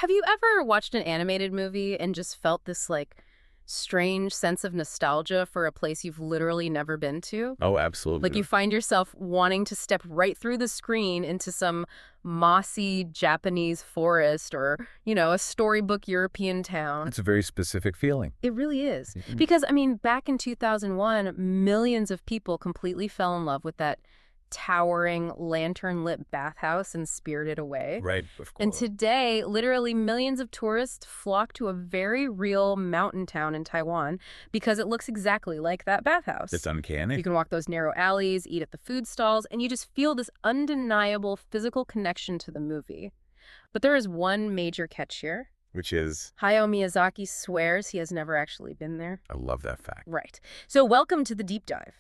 Have you ever watched an animated movie and just felt this, like, strange sense of nostalgia for a place you've literally never been to? Oh, absolutely. Like you find yourself wanting to step right through the screen into some mossy Japanese forest or, a storybook European town. It's a very specific feeling. It really is. Because, back in 2001, millions of people completely fell in love with that towering lantern-lit bathhouse in Spirited Away. Right, of course. And today, literally millions of tourists flock to a very real mountain town in Taiwan because it looks exactly like that bathhouse. It's uncanny. You can walk those narrow alleys, eat at the food stalls, and you just feel this undeniable physical connection to the movie. But there is one major catch here. Which is? Hayao Miyazaki swears he has never actually been there. I love that fact. Right. So welcome to the deep dive.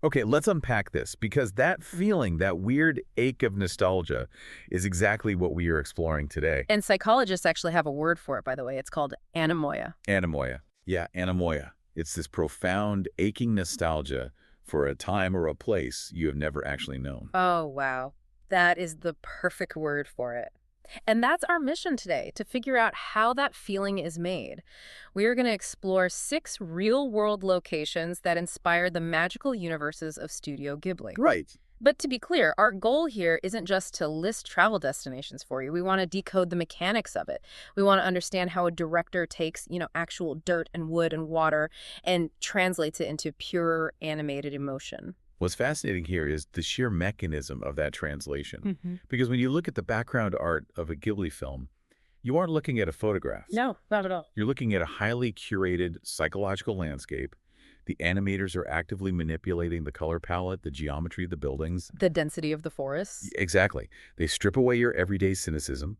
Okay, let's unpack this, because that feeling, that weird ache of nostalgia, is exactly what we are exploring today. And psychologists actually have a word for it, by the way. It's called anemoia. Anemoia. Yeah, anemoia. It's this profound, aching nostalgia for a time or a place you have never actually known. Oh, wow. That is the perfect word for it. And that's our mission today, to figure out how that feeling is made. We are going to explore 6 real-world locations that inspired the magical universes of Studio Ghibli. Right. But to be clear, our goal here isn't just to list travel destinations for you. We want to decode the mechanics of it. We want to understand how a director takes, actual dirt and wood and water and translates it into pure animated emotion. What's fascinating here is the sheer mechanism of that translation. Because when you look at the background art of a Ghibli film, you aren't looking at a photograph. No, not at all. You're looking at a highly curated psychological landscape. The animators are actively manipulating the color palette, the geometry of the buildings. The density of the forests. Exactly. They strip away your everyday cynicism,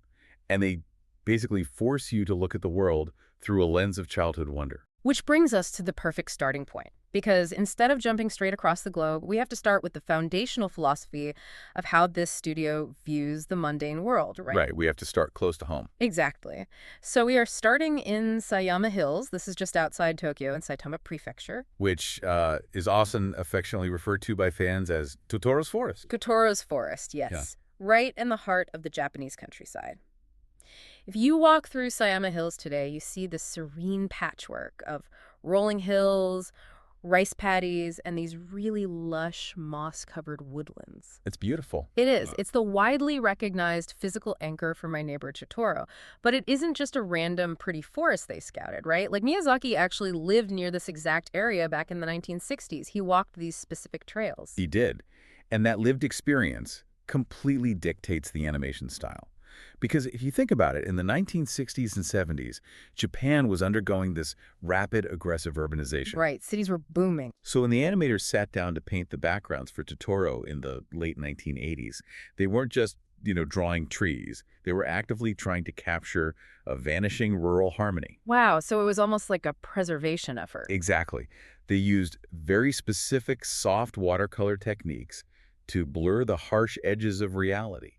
and they basically force you to look at the world through a lens of childhood wonder. Which brings us to the perfect starting point. Because instead of jumping straight across the globe, we have to start with the foundational philosophy of how this studio views the mundane world, right? Right. We have to start close to home. Exactly. So we are starting in Sayama Hills. This is just outside Tokyo in Saitama Prefecture. Which is often affectionately referred to by fans as Totoro's Forest. Totoro's Forest, yes. Yeah. Right in the heart of the Japanese countryside. If you walk through Sayama Hills today, you see the serene patchwork of rolling hills, rice paddies, and these really lush, moss-covered woodlands. It's beautiful. It is. It's the widely recognized physical anchor for My Neighbor Totoro. But it isn't just a random pretty forest they scouted, right? Like, Miyazaki actually lived near this exact area back in the 1960s. He walked these specific trails. He did. And that lived experience completely dictates the animation style. Because if you think about it, in the 1960s and 70s, Japan was undergoing this rapid, aggressive urbanization. Right. Cities were booming. So when the animators sat down to paint the backgrounds for Totoro in the late 1980s, they weren't just, drawing trees. They were actively trying to capture a vanishing rural harmony. Wow. So it was almost like a preservation effort. Exactly. They used very specific soft watercolor techniques to blur the harsh edges of reality.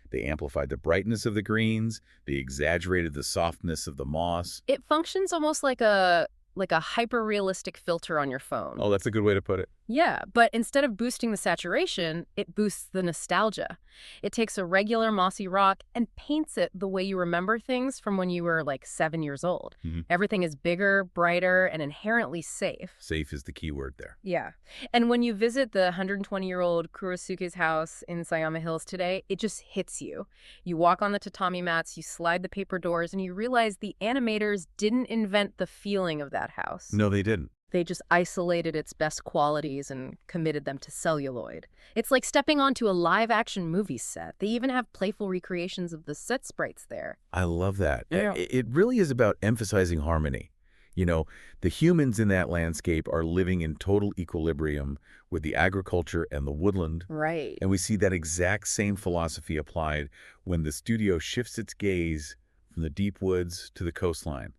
They amplified the brightness of the greens. They exaggerated the softness of the moss. It functions almost like a hyper-realistic filter on your phone. Oh, that's a good way to put it. Yeah, but instead of boosting the saturation, it boosts the nostalgia. It takes a regular mossy rock and paints it the way you remember things from when you were like 7 years old. Everything is bigger, brighter, and inherently safe. Safe is the key word there. Yeah. And when you visit the 120-year-old Kurosuke's house in Sayama Hills today, it just hits you. You walk on the tatami mats, you slide the paper doors, and you realize the animators didn't invent the feeling of that house. No, they didn't. They just isolated its best qualities and committed them to celluloid. It's like stepping onto a live-action movie set. They even have playful recreations of the set sprites there. I love that. Yeah. It really is about emphasizing harmony. The humans in that landscape are living in total equilibrium with the agriculture and the woodland. Right. And we see that exact same philosophy applied when the studio shifts its gaze from the deep woods to the coastline,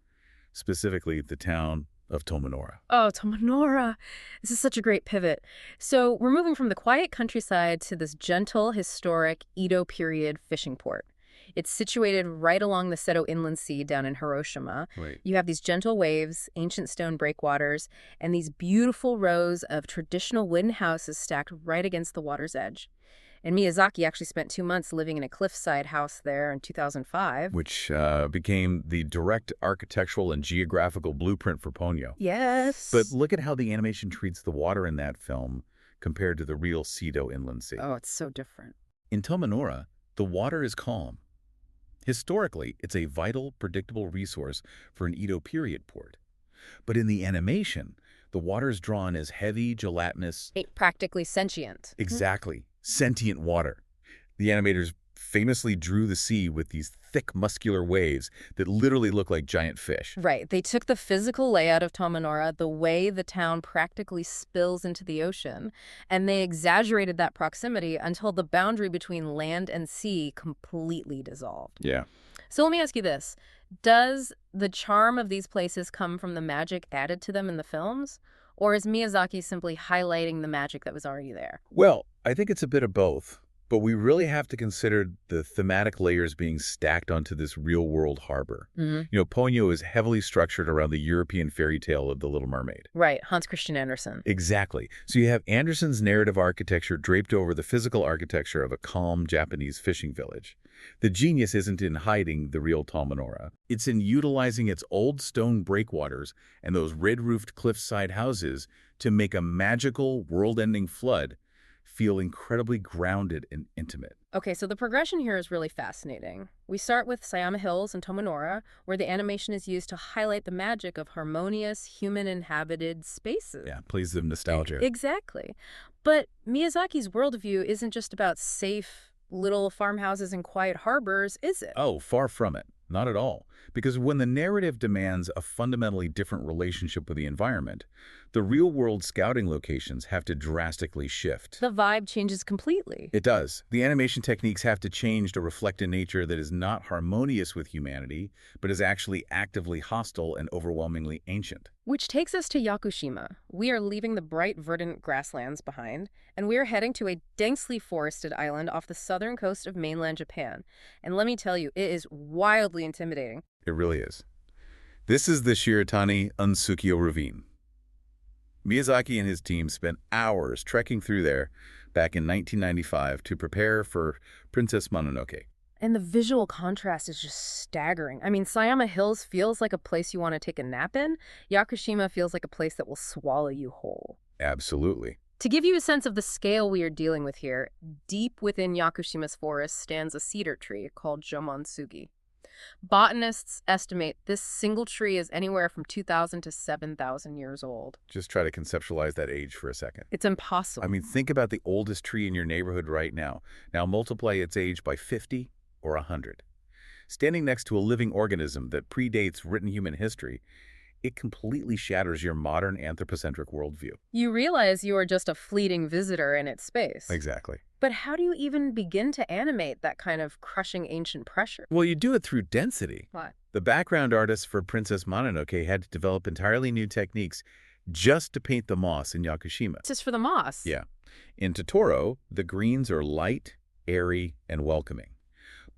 specifically the town of Tomonora. Oh, Tomonora. This is such a great pivot. So we're moving from the quiet countryside to this gentle, historic Edo period fishing port. It's situated right along the Seto Inland Sea down in Hiroshima. Right. You have these gentle waves, ancient stone breakwaters, and these beautiful rows of traditional wooden houses stacked right against the water's edge. And Miyazaki actually spent 2 months living in a cliffside house there in 2005. Which became the direct architectural and geographical blueprint for Ponyo. Yes. But look at how the animation treats the water in that film compared to the real Seto Inland Sea. Oh, it's so different. In Tomonora, the water is calm. Historically, it's a vital, predictable resource for an Edo period port. But in the animation, the water is drawn as heavy, gelatinous... Practically sentient. Exactly. Sentient water. The animators famously drew the sea with these thick, muscular waves that literally look like giant fish. Right. They took the physical layout of Tomonora, the way the town practically spills into the ocean, and they exaggerated that proximity until the boundary between land and sea completely dissolved. Yeah. So let me ask you this. Does the charm of these places come from the magic added to them in the films? Or is Miyazaki simply highlighting the magic that was already there? Well, I think it's a bit of both. But we really have to consider the thematic layers being stacked onto this real-world harbor. Ponyo is heavily structured around the European fairy tale of The Little Mermaid. Right, Hans Christian Andersen. Exactly. So you have Andersen's narrative architecture draped over the physical architecture of a calm Japanese fishing village. The genius isn't in hiding the real Tomonora. It's in utilizing its old stone breakwaters and those red-roofed cliffside houses to make a magical, world-ending flood feel incredibly grounded and intimate. Okay, so the progression here is really fascinating. We start with Sayama Hills and Tomonora, where the animation is used to highlight the magic of harmonious, human-inhabited spaces. Yeah, plays them nostalgia. Exactly. But Miyazaki's worldview isn't just about safe, little farmhouses and quiet harbors, is it? Oh, far from it. Not at all. Because when the narrative demands a fundamentally different relationship with the environment, the real-world scouting locations have to drastically shift. The vibe changes completely. It does. The animation techniques have to change to reflect a nature that is not harmonious with humanity, but is actually actively hostile and overwhelmingly ancient. Which takes us to Yakushima. We are leaving the bright, verdant grasslands behind, and we are heading to a densely forested island off the southern coast of mainland Japan. And let me tell you, it is wildly intimidating. It really is. This is the Shiratani Unsukyo Ravine. Miyazaki and his team spent hours trekking through there back in 1995 to prepare for Princess Mononoke. And the visual contrast is just staggering. I mean, Sayama Hills feels like a place you want to take a nap in. Yakushima feels like a place that will swallow you whole. Absolutely. To give you a sense of the scale we are dealing with here, deep within Yakushima's forest stands a cedar tree called Jomonsugi. Botanists estimate this single tree is anywhere from 2,000 to 7,000 years old. Just try to conceptualize that age for a second. It's impossible. I mean, think about the oldest tree in your neighborhood right now. Now multiply its age by 50 or 100. Standing next to a living organism that predates written human history, it completely shatters your modern anthropocentric worldview. You realize you are just a fleeting visitor in its space. Exactly. But how do you even begin to animate that kind of crushing ancient pressure? Well, you do it through density. What? The background artists for Princess Mononoke had to develop entirely new techniques just to paint the moss in Yakushima. Just for the moss? Yeah. In Totoro, the greens are light, airy, and welcoming.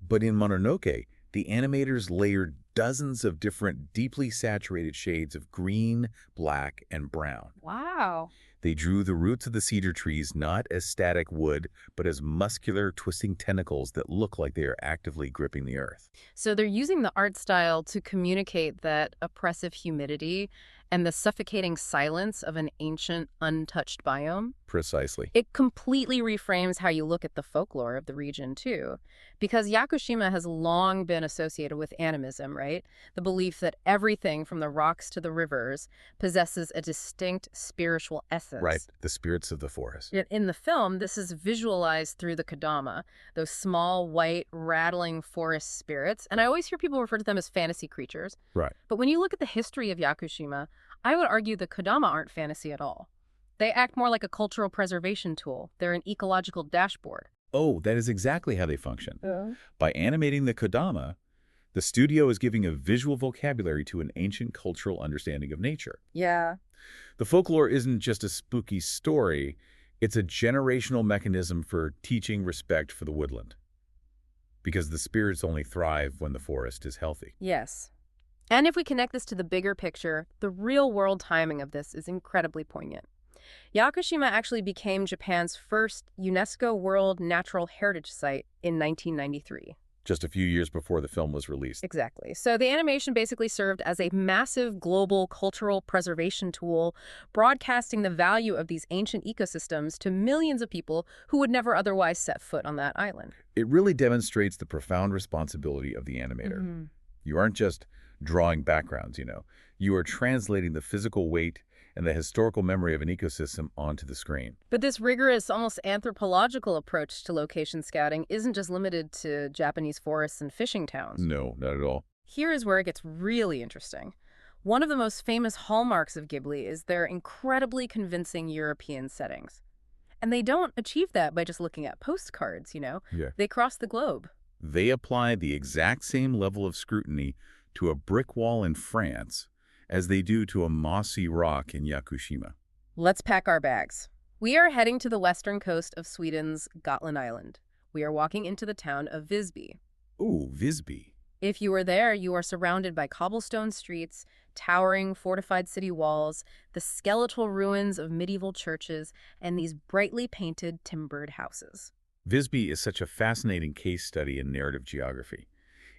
But in Mononoke, the animators layered dozens of different deeply saturated shades of green, black, and brown. Wow. They drew the roots of the cedar trees not as static wood, but as muscular, twisting tentacles that look like they are actively gripping the earth. So they're using the art style to communicate that oppressive humidity and the suffocating silence of an ancient, untouched biome. Precisely. It completely reframes how you look at the folklore of the region, too. Because Yakushima has long been associated with animism, right? The belief that everything from the rocks to the rivers possesses a distinct spiritual essence. Right, the spirits of the forest. In the film, this is visualized through the Kodama, those small, white, rattling forest spirits. And I always hear people refer to them as fantasy creatures. Right. But when you look at the history of Yakushima, I would argue the Kodama aren't fantasy at all. They act more like a cultural preservation tool. They're an ecological dashboard. Oh, that is exactly how they function. By animating the Kodama, the studio is giving a visual vocabulary to an ancient cultural understanding of nature. Yeah. The folklore isn't just a spooky story, it's a generational mechanism for teaching respect for the woodland. Because the spirits only thrive when the forest is healthy. Yes. And if we connect this to the bigger picture, the real-world timing of this is incredibly poignant. Yakushima actually became Japan's first UNESCO World Natural Heritage Site in 1993. Just a few years before the film was released. Exactly. So the animation basically served as a massive global cultural preservation tool, broadcasting the value of these ancient ecosystems to millions of people who would never otherwise set foot on that island. It really demonstrates the profound responsibility of the animator. You aren't just drawing backgrounds, You are translating the physical weight and the historical memory of an ecosystem onto the screen. But this rigorous, almost anthropological approach to location scouting isn't just limited to Japanese forests and fishing towns. No, not at all. Here is where it gets really interesting. One of the most famous hallmarks of Ghibli is their incredibly convincing European settings. And they don't achieve that by just looking at postcards, Yeah. They cross the globe. They apply the exact same level of scrutiny to a brick wall in France as they do to a mossy rock in Yakushima. Let's pack our bags. We are heading to the western coast of Sweden's Gotland Island. We are walking into the town of Visby. Ooh, Visby. If you are there, you are surrounded by cobblestone streets, towering fortified city walls, the skeletal ruins of medieval churches, and these brightly painted timbered houses. Visby is such a fascinating case study in narrative geography.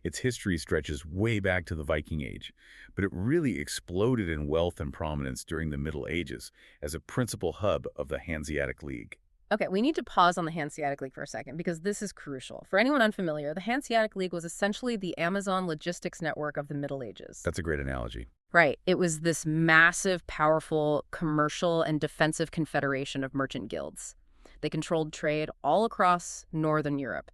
Its history stretches way back to the Viking Age, but it really exploded in wealth and prominence during the Middle Ages as a principal hub of the Hanseatic League. Okay, we need to pause on the Hanseatic League for a second because this is crucial. For anyone unfamiliar, the Hanseatic League was essentially the Amazon logistics network of the Middle Ages. That's a great analogy. Right. It was this massive, powerful, commercial and defensive confederation of merchant guilds. They controlled trade all across Northern Europe.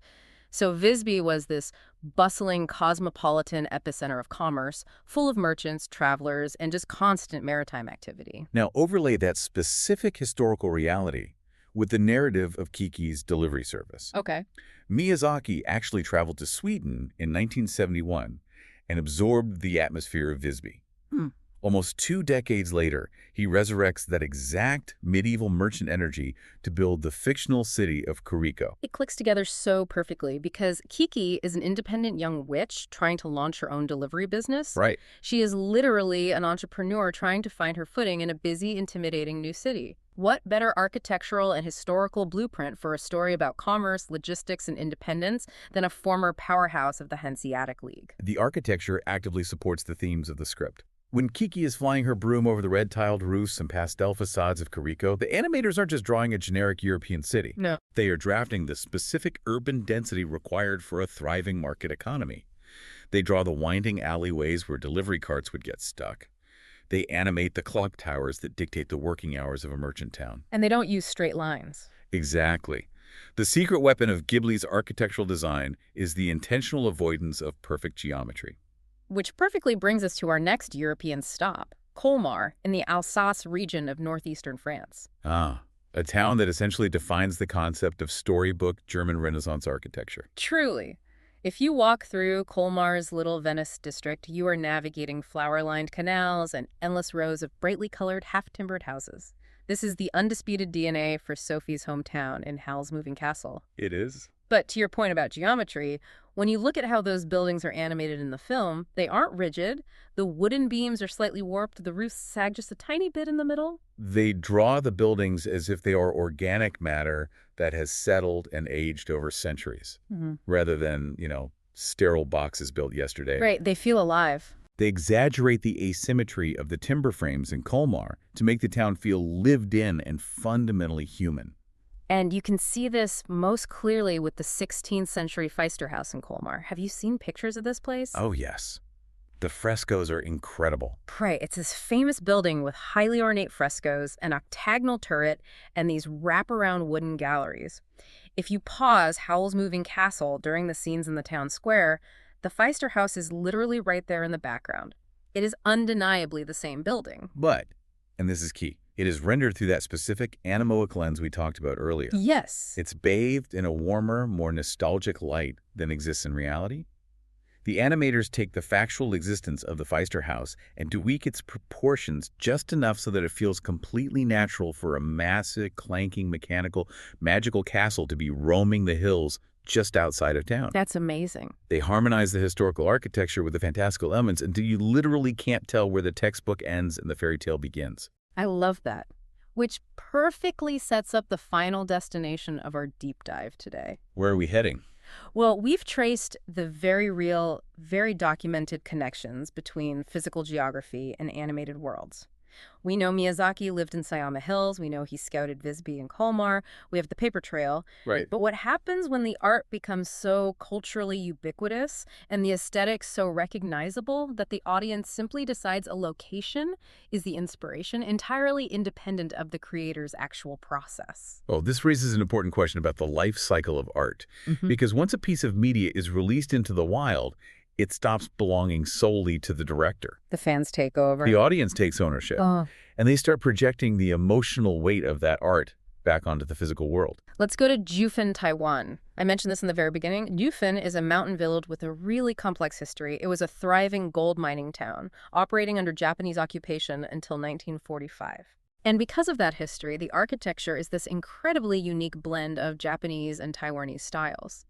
So Visby was this bustling, cosmopolitan epicenter of commerce, full of merchants, travelers, and just constant maritime activity. Now overlay that specific historical reality with the narrative of Kiki's delivery service. Okay. Miyazaki actually traveled to Sweden in 1971 and absorbed the atmosphere of Visby. Almost 2 decades later, he resurrects that exact medieval merchant energy to build the fictional city of Kuriko. It clicks together so perfectly because Kiki is an independent young witch trying to launch her own delivery business. Right. She is literally an entrepreneur trying to find her footing in a busy, intimidating new city. What better architectural and historical blueprint for a story about commerce, logistics, and independence than a former powerhouse of the Hanseatic League? The architecture actively supports the themes of the script. When Kiki is flying her broom over the red-tiled roofs and pastel facades of Kuriko, the animators aren't just drawing a generic European city. No. They are drafting the specific urban density required for a thriving market economy. They draw the winding alleyways where delivery carts would get stuck. They animate the clock towers that dictate the working hours of a merchant town. And they don't use straight lines. Exactly. The secret weapon of Ghibli's architectural design is the intentional avoidance of perfect geometry. Which perfectly brings us to our next European stop, Colmar, in the Alsace region of northeastern France. Ah, a town that essentially defines the concept of storybook German Renaissance architecture. Truly. If you walk through Colmar's Little Venice district, you are navigating flower-lined canals and endless rows of brightly colored, half-timbered houses. This is the undisputed DNA for Sophie's hometown in Hal's Moving Castle. It is. But to your point about geometry, when you look at how those buildings are animated in the film, they aren't rigid. The wooden beams are slightly warped. The roofs sag just a tiny bit in the middle. They draw the buildings as if they are organic matter that has settled and aged over centuries, rather than, sterile boxes built yesterday. Right, they feel alive. They exaggerate the asymmetry of the timber frames in Colmar to make the town feel lived in and fundamentally human. And you can see this most clearly with the 16th century Feister House in Colmar. Have you seen pictures of this place? Oh, yes. The frescoes are incredible. Right. It's this famous building with highly ornate frescoes, an octagonal turret, and these wraparound wooden galleries. If you pause Howl's Moving Castle during the scenes in the town square, the Feister House is literally right there in the background. It is undeniably the same building. But, and this is key, it is rendered through that specific anemoic lens we talked about earlier. Yes. It's bathed in a warmer, more nostalgic light than exists in reality. The animators take the factual existence of the Feister House and tweak its proportions just enough so that it feels completely natural for a massive, clanking, mechanical, magical castle to be roaming the hills just outside of town. That's amazing. They harmonize the historical architecture with the fantastical elements until you literally can't tell where the textbook ends and the fairy tale begins. I love that. which perfectly sets up the final destination of our deep dive today. Where are we heading? Well, we've traced the very real, very documented connections between physical geography and animated worlds. We know Miyazaki lived in Sayama Hills. We know he scouted Visby and Colmar. We have the paper trail. Right. But what happens when the art becomes so culturally ubiquitous and the aesthetic so recognizable that the audience simply decides a location is the inspiration, entirely independent of the creator's actual process? Oh, this raises an important question about the life cycle of art. Because once a piece of media is released into the wild, it stops belonging solely to the director. The fans take over. The audience takes ownership, Oh. and they start projecting the emotional weight of that art back onto the physical world. Let's go to Jiufen, Taiwan. I mentioned this in the very beginning. Jiufen is a mountain village with a really complex history. It was a thriving gold mining town, operating under Japanese occupation until 1945. And because of that history, the architecture is this incredibly unique blend of Japanese and Taiwanese styles.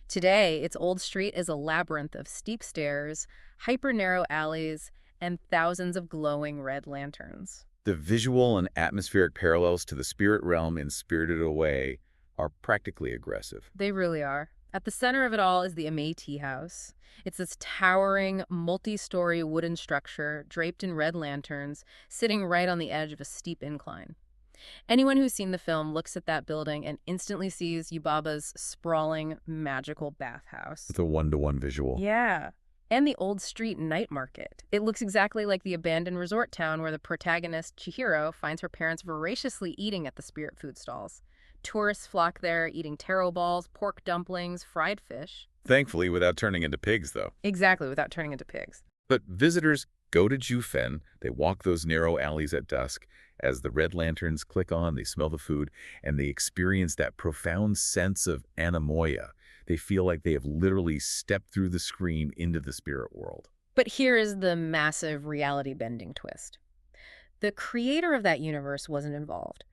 Today, its old street is a labyrinth of steep stairs, hyper-narrow alleys, and thousands of glowing red lanterns. The visual and atmospheric parallels to the spirit realm in Spirited Away are practically aggressive. They really are. At the center of it all is the Amei Tea House. It's this towering, multi-story wooden structure draped in red lanterns, sitting right on the edge of a steep incline. Anyone who's seen the film looks at that building and instantly sees Yubaba's sprawling, magical bathhouse. With a one-to-one visual. Yeah. And the old street night market. It looks exactly like the abandoned resort town where the protagonist, Chihiro, finds her parents voraciously eating at the spirit food stalls. Tourists flock there, eating taro balls, pork dumplings, fried fish. Thankfully, without turning into pigs, though. Exactly, without turning into pigs. But visitors go to Jiufen, they walk those narrow alleys at dusk. As the red lanterns click on, they smell the food, and they experience that profound sense of anemoia. They feel like they have literally stepped through the screen into the spirit world. But here is the massive reality-bending twist. The creator of that universe wasn't involved.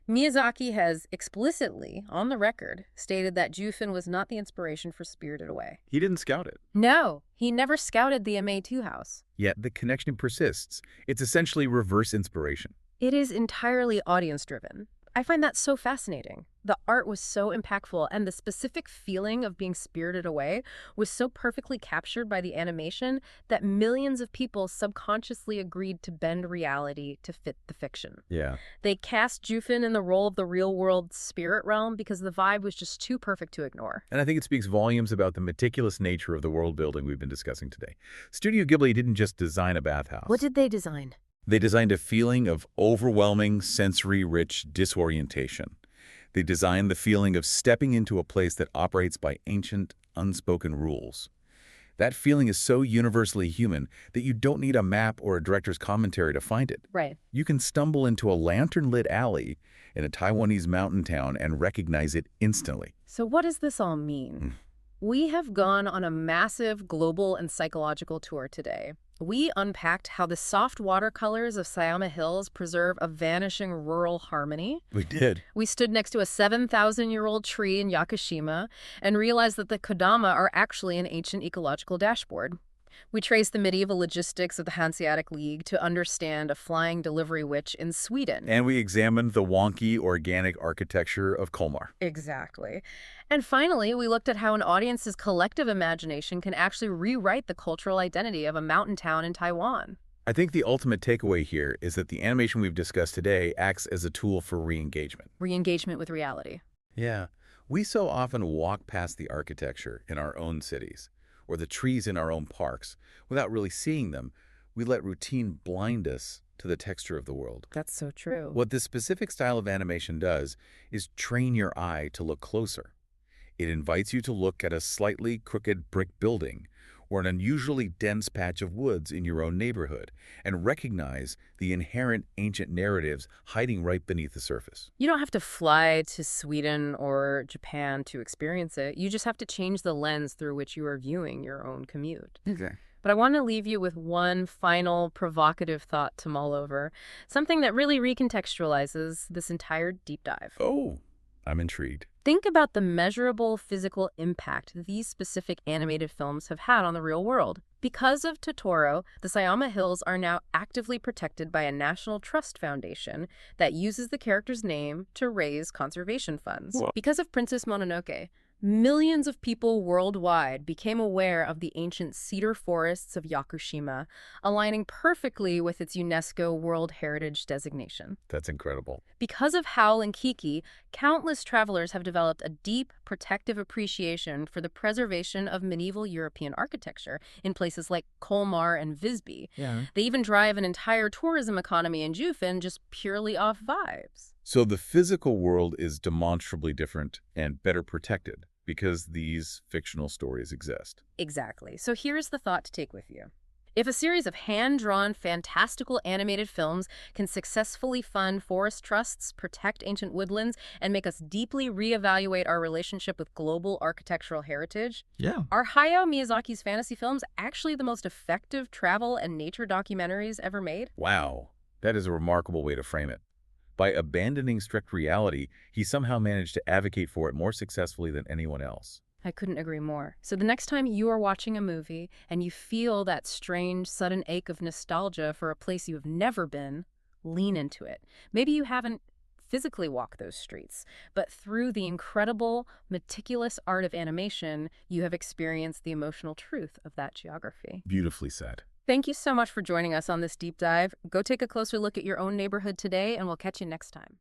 Miyazaki has explicitly, on the record, stated that Jiufen was not the inspiration for Spirited Away. He didn't scout it. No, he never scouted the Amei Tea House. Yet the connection persists. It's essentially reverse inspiration. It is entirely audience-driven. I find that so fascinating. The art was so impactful, and the specific feeling of being spirited away was so perfectly captured by the animation that millions of people subconsciously agreed to bend reality to fit the fiction. Yeah. They cast Jiufen in the role of the real-world spirit realm because the vibe was just too perfect to ignore. And I think it speaks volumes about the meticulous nature of the world building we've been discussing today. Studio Ghibli didn't just design a bathhouse. What did they design? They designed a feeling of overwhelming, sensory-rich disorientation. They designed the feeling of stepping into a place that operates by ancient, unspoken rules. That feeling is so universally human that you don't need a map or a director's commentary to find it. Right. You can stumble into a lantern-lit alley in a Taiwanese mountain town and recognize it instantly. So what does this all mean? We have gone on a massive global and psychological tour today. We unpacked how the soft watercolors of Sayama Hills preserve a vanishing rural harmony. We did. We stood next to a 7,000-year-old tree in Yakushima and realized that the kodama are actually an ancient ecological dashboard. We traced the medieval logistics of the Hanseatic League to understand a flying delivery witch in Sweden. And we examined the wonky, organic architecture of Colmar. Exactly. And finally, we looked at how an audience's collective imagination can actually rewrite the cultural identity of a mountain town in Taiwan. I think the ultimate takeaway here is that the animation we've discussed today acts as a tool for re-engagement. Re-engagement with reality. Yeah. We so often walk past the architecture in our own cities, or the trees in our own parks, without really seeing them. We let routine blind us to the texture of the world. That's so true. What this specific style of animation does is train your eye to look closer. It invites you to look at a slightly crooked brick building or an unusually dense patch of woods in your own neighborhood and recognize the inherent ancient narratives hiding right beneath the surface. You don't have to fly to Sweden or Japan to experience it. You just have to change the lens through which you are viewing your own commute. Okay. But I want to leave you with one final provocative thought to mull over, something that really recontextualizes this entire deep dive. Oh, I'm intrigued. Think about the measurable physical impact these specific animated films have had on the real world. Because of Totoro, the Sayama Hills are now actively protected by a national trust foundation that uses the character's name to raise conservation funds. Whoa. Because of Princess Mononoke, millions of people worldwide became aware of the ancient cedar forests of Yakushima, aligning perfectly with its UNESCO World Heritage designation. That's incredible. Because of Howl and Kiki, countless travelers have developed a deep, protective appreciation for the preservation of medieval European architecture in places like Colmar and Visby. Yeah. They even drive an entire tourism economy in Jufin just purely off vibes. So the physical world is demonstrably different and better protected because these fictional stories exist. Exactly. So here's the thought to take with you. If a series of hand-drawn, fantastical animated films can successfully fund forest trusts, protect ancient woodlands, and make us deeply reevaluate our relationship with global architectural heritage, are Hayao Miyazaki's fantasy films actually the most effective travel and nature documentaries ever made? Wow, that is a remarkable way to frame it. By abandoning strict reality, he somehow managed to advocate for it more successfully than anyone else. I couldn't agree more. So the next time you are watching a movie and you feel that strange, sudden ache of nostalgia for a place you have never been, lean into it. Maybe you haven't physically walked those streets, but through the incredible, meticulous art of animation, you have experienced the emotional truth of that geography. Beautifully said. Thank you so much for joining us on this deep dive. Go take a closer look at your own neighborhood today, and we'll catch you next time.